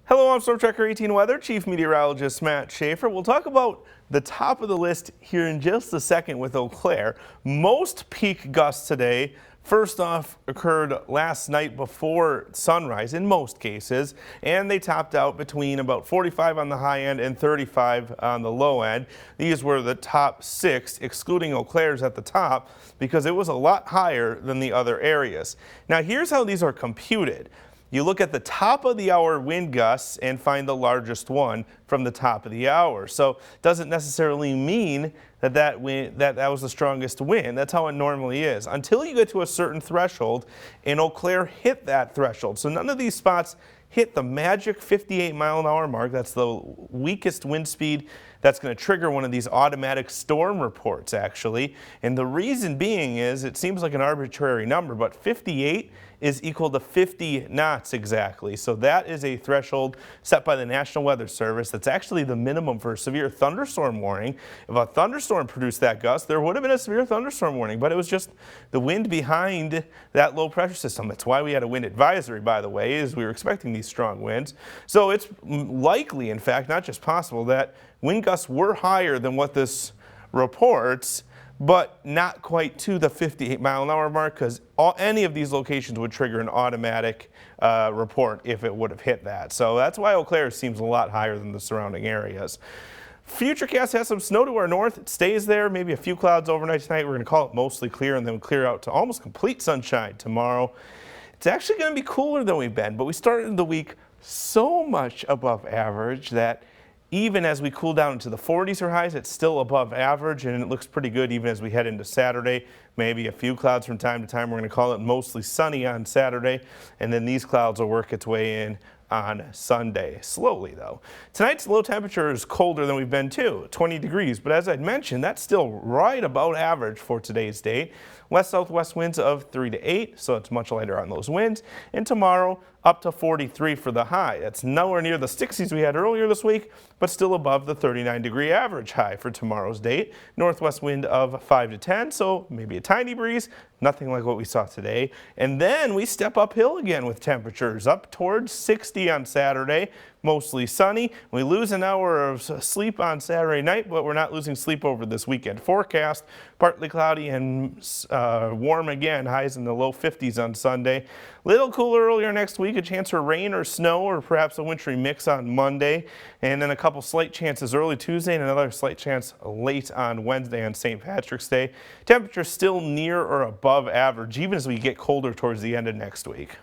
Hello, I'm Storm Tracker 18 Weather Chief Meteorologist Matt Schaefer. We'll talk about the top of the list here in just a second with Eau Claire. Most peak gusts today, first off, occurred last night before sunrise in most cases, and they topped out between about 45 on the high end and 35 on the low end. These were the top 6, excluding Eau Claire's at the top, because it was a lot higher than the other areas. Now here's how these are computed. You look at the top of the hour wind gusts and find the largest one from the top of the hour. So it doesn't necessarily mean that that was the strongest wind. That's how it normally is until you get to a certain threshold, and Eau Claire hit that threshold. So none of these spots hit the magic 58-mile-an-hour mark. That's the weakest wind speed that's going to trigger one of these automatic storm reports, actually. And the reason being is, it seems like an arbitrary number, but 58 is equal to 50 knots exactly. So that is a threshold set by the National Weather Service. That's actually the minimum for a severe thunderstorm warning. If a thunderstorm produced that gust, there would have been a severe thunderstorm warning, but it was just the wind behind that low pressure system. That's why we had a wind advisory, by the way, is we were expecting these strong winds. So it's likely, in fact, not just possible, that wind gusts were higher than what this reports, but not quite to the 58-mile-an-hour mark, because any of these locations would trigger an automatic report if it would have hit that. So that's why Eau Claire seems a lot higher than the surrounding areas. Futurecast has some snow to our north. It stays there, maybe a few clouds overnight tonight. We're going to call it mostly clear, and then clear out to almost complete sunshine tomorrow. It's actually going to be cooler than we've been, but we started the week so much above average that even as we cool down into the 40s or highs, it's still above average, and it looks pretty good even as we head into Saturday. Maybe a few clouds from time to time. We're going to call it mostly sunny on Saturday, and then these clouds will work its way in on Sunday. Slowly, though. Tonight's low temperature is colder than we've been too, 20 degrees, but as I'd mentioned, that's still right about average for today's date. West-southwest winds of 3 to 8, so it's much lighter on those winds. And tomorrow, up to 43 for the high. That's nowhere near the 60s we had earlier this week, but still above the 39-degree average high for tomorrow's date. Northwest wind of 5 to 10, so maybe a tiny breeze, nothing like what we saw today. And then we step uphill again with temperatures up towards 60 on Saturday, mostly sunny. We lose an hour of sleep on Saturday night, but we're not losing sleep over this weekend forecast. Partly cloudy and warm again, highs in the low 50s on Sunday. Little cooler earlier next week, a chance for rain or snow or perhaps a wintry mix on Monday. And then a couple slight chances early Tuesday and another slight chance late on Wednesday on St. Patrick's Day. Temperature still near or above average, even as we get colder towards the end of next week.